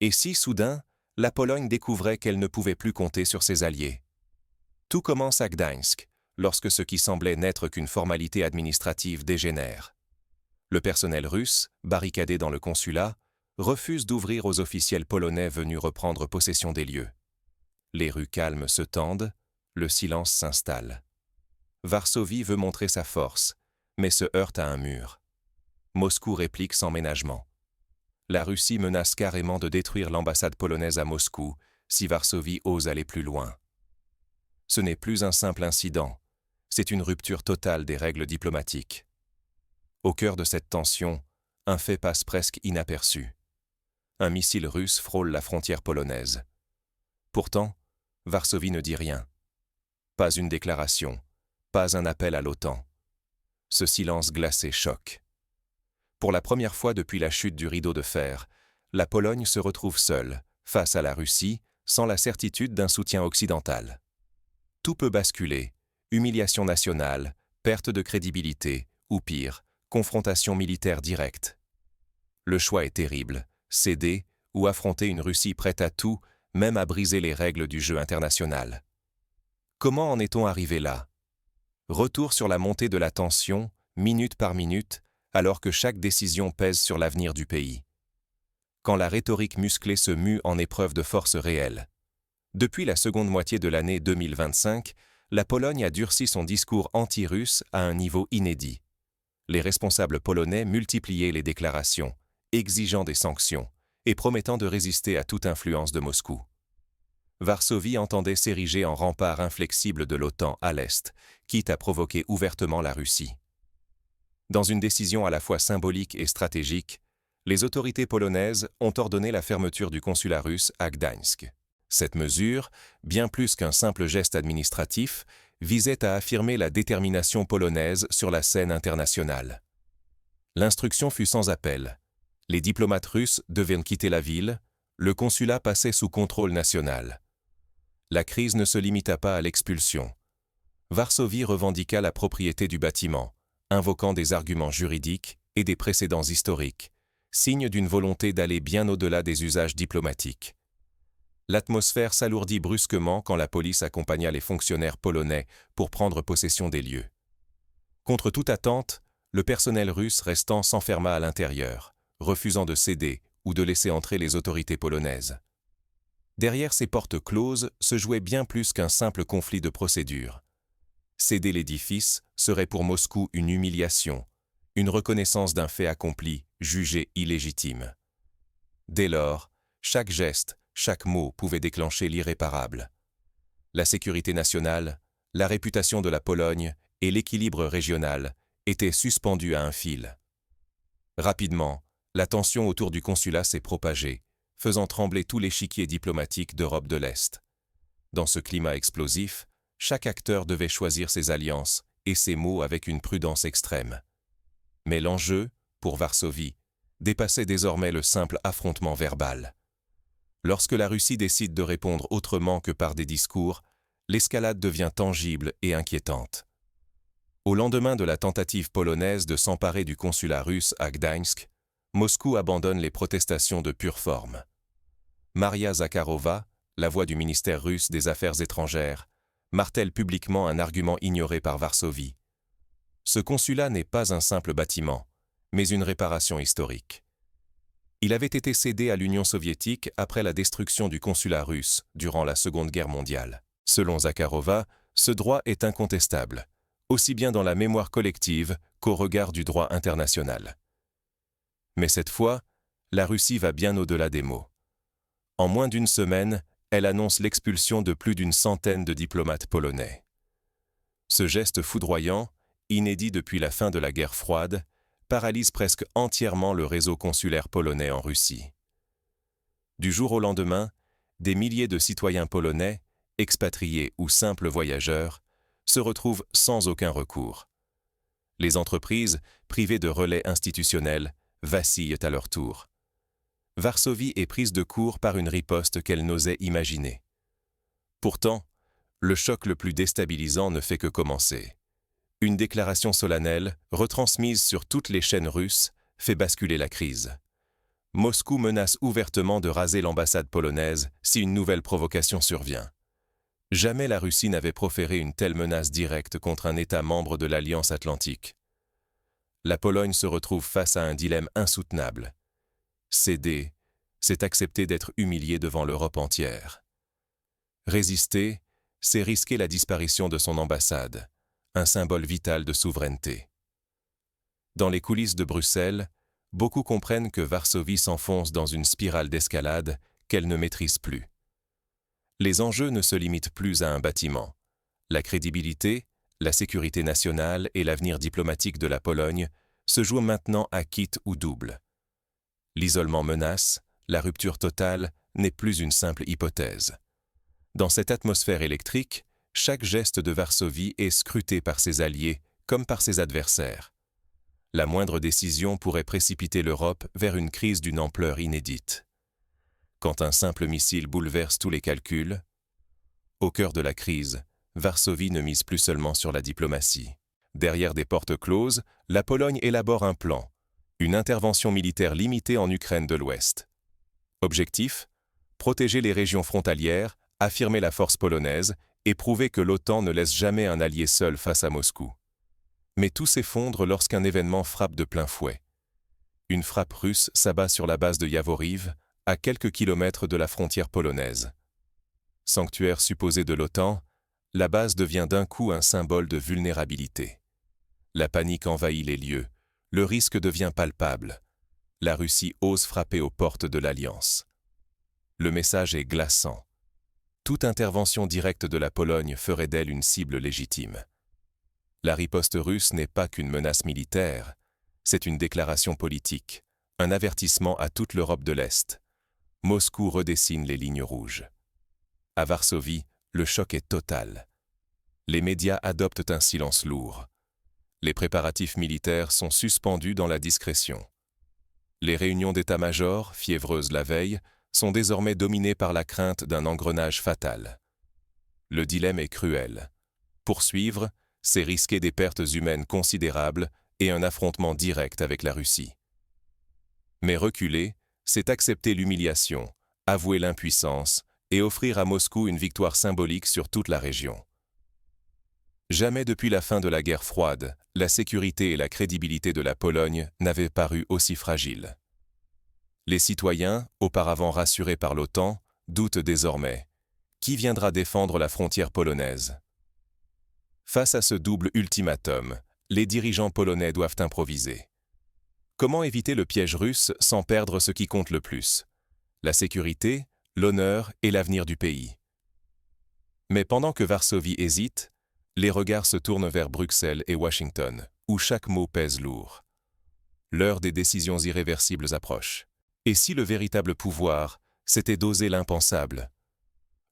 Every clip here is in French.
Et si, soudain, la Pologne découvrait qu'elle ne pouvait plus compter sur ses alliés? Tout commence à Gdańsk, lorsque ce qui semblait n'être qu'une formalité administrative dégénère. Le personnel russe, barricadé dans le consulat, refuse d'ouvrir aux officiels polonais venus reprendre possession des lieux. Les rues calmes se tendent, le silence s'installe. Varsovie veut montrer sa force, mais se heurte à un mur. Moscou réplique sans ménagement. La Russie menace carrément de détruire l'ambassade polonaise à Moscou si Varsovie ose aller plus loin. Ce n'est plus un simple incident, c'est une rupture totale des règles diplomatiques. Au cœur de cette tension, un fait passe presque inaperçu. Un missile russe frôle la frontière polonaise. Pourtant, Varsovie ne dit rien. Pas une déclaration, pas un appel à l'OTAN. Ce silence glacé choque. Pour la première fois depuis la chute du rideau de fer, la Pologne se retrouve seule, face à la Russie, sans la certitude d'un soutien occidental. Tout peut basculer, humiliation nationale, perte de crédibilité, ou pire, confrontation militaire directe. Le choix est terrible, céder ou affronter une Russie prête à tout, même à briser les règles du jeu international. Comment en est-on arrivé là? Retour sur la montée de la tension, minute par minute, alors que chaque décision pèse sur l'avenir du pays. Quand la rhétorique musclée se mue en épreuve de force réelle. Depuis la seconde moitié de l'année 2025, la Pologne a durci son discours anti-russe à un niveau inédit. Les responsables polonais multipliaient les déclarations, exigeant des sanctions et promettant de résister à toute influence de Moscou. Varsovie entendait s'ériger en rempart inflexible de l'OTAN à l'Est, quitte à provoquer ouvertement la Russie. Dans une décision à la fois symbolique et stratégique, les autorités polonaises ont ordonné la fermeture du consulat russe à Gdańsk. Cette mesure, bien plus qu'un simple geste administratif, visait à affirmer la détermination polonaise sur la scène internationale. L'instruction fut sans appel. Les diplomates russes devaient quitter la ville, le consulat passait sous contrôle national. La crise ne se limita pas à l'expulsion. Varsovie revendiqua la propriété du bâtiment, invoquant des arguments juridiques et des précédents historiques, signe d'une volonté d'aller bien au-delà des usages diplomatiques. L'atmosphère s'alourdit brusquement quand la police accompagna les fonctionnaires polonais pour prendre possession des lieux. Contre toute attente, le personnel russe restant s'enferma à l'intérieur, refusant de céder ou de laisser entrer les autorités polonaises. Derrière ces portes closes se jouait bien plus qu'un simple conflit de procédure. Céder l'édifice serait pour Moscou une humiliation, une reconnaissance d'un fait accompli, jugé illégitime. Dès lors, chaque geste, chaque mot pouvait déclencher l'irréparable. La sécurité nationale, la réputation de la Pologne et l'équilibre régional étaient suspendus à un fil. Rapidement, la tension autour du consulat s'est propagée, faisant trembler tout l'échiquier diplomatique d'Europe de l'Est. Dans ce climat explosif, chaque acteur devait choisir ses alliances et ses mots avec une prudence extrême. Mais l'enjeu, pour Varsovie, dépassait désormais le simple affrontement verbal. Lorsque la Russie décide de répondre autrement que par des discours, l'escalade devient tangible et inquiétante. Au lendemain de la tentative polonaise de s'emparer du consulat russe à Gdańsk, Moscou abandonne les protestations de pure forme. Maria Zakharova, la voix du ministère russe des Affaires étrangères, martèle publiquement un argument ignoré par Varsovie. Ce consulat n'est pas un simple bâtiment, mais une réparation historique. Il avait été cédé à l'Union soviétique après la destruction du consulat russe durant la Seconde Guerre mondiale. Selon Zakharova, ce droit est incontestable, aussi bien dans la mémoire collective qu'au regard du droit international. Mais cette fois, la Russie va bien au-delà des mots. En moins d'une semaine, elle annonce l'expulsion de plus d'une centaine de diplomates polonais. Ce geste foudroyant, inédit depuis la fin de la guerre froide, paralyse presque entièrement le réseau consulaire polonais en Russie. Du jour au lendemain, des milliers de citoyens polonais, expatriés ou simples voyageurs, se retrouvent sans aucun recours. Les entreprises, privées de relais institutionnels, vacillent à leur tour. Varsovie est prise de court par une riposte qu'elle n'osait imaginer. Pourtant, le choc le plus déstabilisant ne fait que commencer. Une déclaration solennelle, retransmise sur toutes les chaînes russes, fait basculer la crise. Moscou menace ouvertement de raser l'ambassade polonaise si une nouvelle provocation survient. Jamais la Russie n'avait proféré une telle menace directe contre un État membre de l'Alliance atlantique. La Pologne se retrouve face à un dilemme insoutenable. Céder, c'est accepter d'être humilié devant l'Europe entière. Résister, c'est risquer la disparition de son ambassade, un symbole vital de souveraineté. Dans les coulisses de Bruxelles, beaucoup comprennent que Varsovie s'enfonce dans une spirale d'escalade qu'elle ne maîtrise plus. Les enjeux ne se limitent plus à un bâtiment. La crédibilité, la sécurité nationale et l'avenir diplomatique de la Pologne se jouent maintenant à quitte ou double. L'isolement menace, la rupture totale n'est plus une simple hypothèse. Dans cette atmosphère électrique, chaque geste de Varsovie est scruté par ses alliés comme par ses adversaires. La moindre décision pourrait précipiter l'Europe vers une crise d'une ampleur inédite. Quand un simple missile bouleverse tous les calculs, au cœur de la crise, Varsovie ne mise plus seulement sur la diplomatie. Derrière des portes closes, la Pologne élabore un plan, une intervention militaire limitée en Ukraine de l'Ouest. Objectif : protéger les régions frontalières, affirmer la force polonaise et prouver que l'OTAN ne laisse jamais un allié seul face à Moscou. Mais tout s'effondre lorsqu'un événement frappe de plein fouet. Une frappe russe s'abat sur la base de Yavoriv, à quelques kilomètres de la frontière polonaise. Sanctuaire supposé de l'OTAN, la base devient d'un coup un symbole de vulnérabilité. La panique envahit les lieux, le risque devient palpable. La Russie ose frapper aux portes de l'Alliance. Le message est glaçant. Toute intervention directe de la Pologne ferait d'elle une cible légitime. La riposte russe n'est pas qu'une menace militaire, c'est une déclaration politique, un avertissement à toute l'Europe de l'Est. Moscou redessine les lignes rouges. À Varsovie, le choc est total. Les médias adoptent un silence lourd. Les préparatifs militaires sont suspendus dans la discrétion. Les réunions d'état-major, fiévreuses la veille, sont désormais dominées par la crainte d'un engrenage fatal. Le dilemme est cruel. Poursuivre, c'est risquer des pertes humaines considérables et un affrontement direct avec la Russie. Mais reculer, c'est accepter l'humiliation, avouer l'impuissance et offrir à Moscou une victoire symbolique sur toute la région. Jamais depuis la fin de la guerre froide, la sécurité et la crédibilité de la Pologne n'avaient paru aussi fragiles. Les citoyens, auparavant rassurés par l'OTAN, doutent désormais. Qui viendra défendre la frontière polonaise ? Face à ce double ultimatum, les dirigeants polonais doivent improviser. Comment éviter le piège russe sans perdre ce qui compte le plus ? La sécurité, l'honneur et l'avenir du pays. Mais pendant que Varsovie hésite, les regards se tournent vers Bruxelles et Washington, où chaque mot pèse lourd. L'heure des décisions irréversibles approche. Et si le véritable pouvoir, c'était d'oser l'impensable ?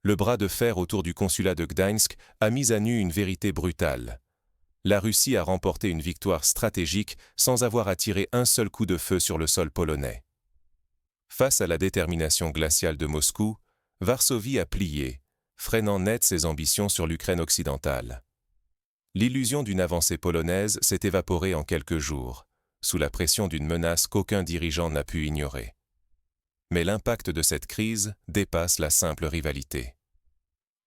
Le bras de fer autour du consulat de Gdańsk a mis à nu une vérité brutale. La Russie a remporté une victoire stratégique sans avoir à tirer un seul coup de feu sur le sol polonais. Face à la détermination glaciale de Moscou, Varsovie a plié, freinant net ses ambitions sur l'Ukraine occidentale. L'illusion d'une avancée polonaise s'est évaporée en quelques jours, sous la pression d'une menace qu'aucun dirigeant n'a pu ignorer. Mais l'impact de cette crise dépasse la simple rivalité.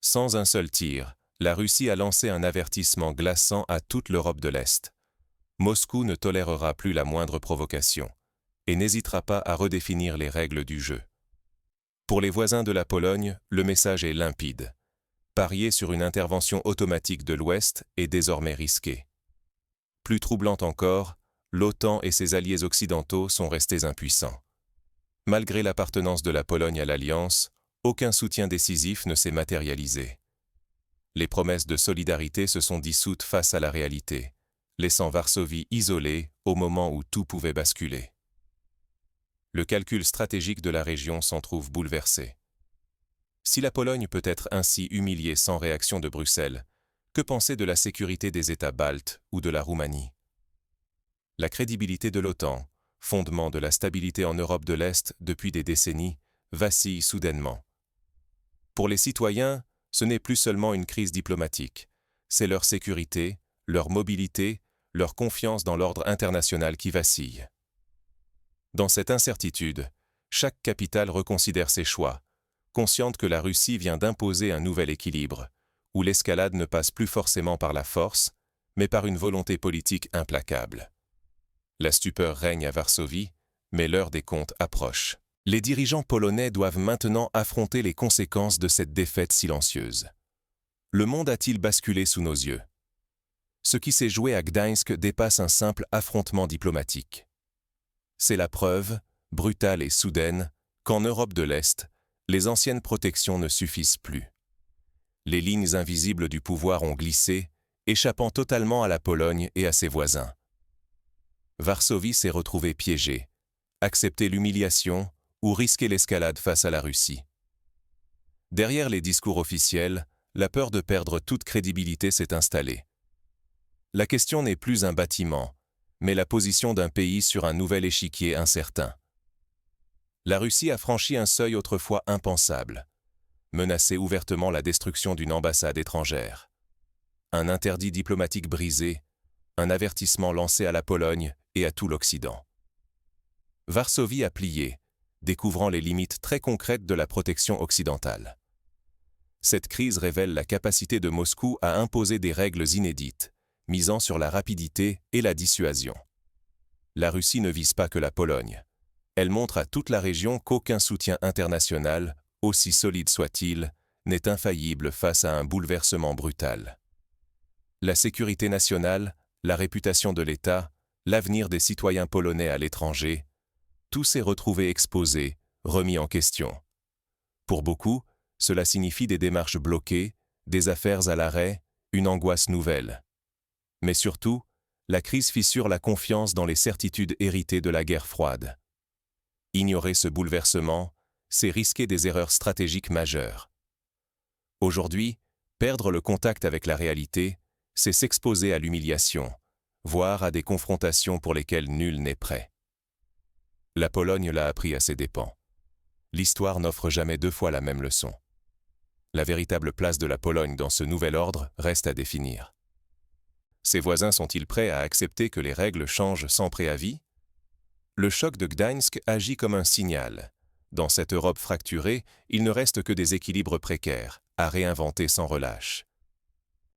Sans un seul tir, la Russie a lancé un avertissement glaçant à toute l'Europe de l'Est. Moscou ne tolérera plus la moindre provocation et n'hésitera pas à redéfinir les règles du jeu. Pour les voisins de la Pologne, le message est limpide. Parier sur une intervention automatique de l'Ouest est désormais risqué. Plus troublant encore, l'OTAN et ses alliés occidentaux sont restés impuissants. Malgré l'appartenance de la Pologne à l'Alliance, aucun soutien décisif ne s'est matérialisé. Les promesses de solidarité se sont dissoutes face à la réalité, laissant Varsovie isolée au moment où tout pouvait basculer. Le calcul stratégique de la région s'en trouve bouleversé. Si la Pologne peut être ainsi humiliée sans réaction de Bruxelles, que penser de la sécurité des États baltes ou de la Roumanie ? La crédibilité de l'OTAN, fondement de la stabilité en Europe de l'Est depuis des décennies, vacille soudainement. Pour les citoyens, ce n'est plus seulement une crise diplomatique, c'est leur sécurité, leur mobilité, leur confiance dans l'ordre international qui vacille. Dans cette incertitude, chaque capitale reconsidère ses choix, consciente que la Russie vient d'imposer un nouvel équilibre, où l'escalade ne passe plus forcément par la force, mais par une volonté politique implacable. La stupeur règne à Varsovie, mais l'heure des comptes approche. Les dirigeants polonais doivent maintenant affronter les conséquences de cette défaite silencieuse. Le monde a-t-il basculé sous nos yeux? Ce qui s'est joué à Gdańsk dépasse un simple affrontement diplomatique. C'est la preuve, brutale et soudaine, qu'en Europe de l'Est, les anciennes protections ne suffisent plus. Les lignes invisibles du pouvoir ont glissé, échappant totalement à la Pologne et à ses voisins. Varsovie s'est retrouvée piégée, accepter l'humiliation ou risquer l'escalade face à la Russie. Derrière les discours officiels, la peur de perdre toute crédibilité s'est installée. La question n'est plus un bâtiment, mais la position d'un pays sur un nouvel échiquier incertain. La Russie a franchi un seuil autrefois impensable, menacé ouvertement la destruction d'une ambassade étrangère. Un interdit diplomatique brisé, un avertissement lancé à la Pologne et à tout l'Occident. Varsovie a plié, découvrant les limites très concrètes de la protection occidentale. Cette crise révèle la capacité de Moscou à imposer des règles inédites, misant sur la rapidité et la dissuasion. La Russie ne vise pas que la Pologne. Elle montre à toute la région qu'aucun soutien international, aussi solide soit-il, n'est infaillible face à un bouleversement brutal. La sécurité nationale, la réputation de l'État, l'avenir des citoyens polonais à l'étranger, tout s'est retrouvé exposé, remis en question. Pour beaucoup, cela signifie des démarches bloquées, des affaires à l'arrêt, une angoisse nouvelle. Mais surtout, la crise fissure la confiance dans les certitudes héritées de la guerre froide. Ignorer ce bouleversement, c'est risquer des erreurs stratégiques majeures. Aujourd'hui, perdre le contact avec la réalité, c'est s'exposer à l'humiliation, voire à des confrontations pour lesquelles nul n'est prêt. La Pologne l'a appris à ses dépens. L'histoire n'offre jamais deux fois la même leçon. La véritable place de la Pologne dans ce nouvel ordre reste à définir. Ses voisins sont-ils prêts à accepter que les règles changent sans préavis? Le choc de Gdańsk agit comme un signal. Dans cette Europe fracturée, il ne reste que des équilibres précaires, à réinventer sans relâche.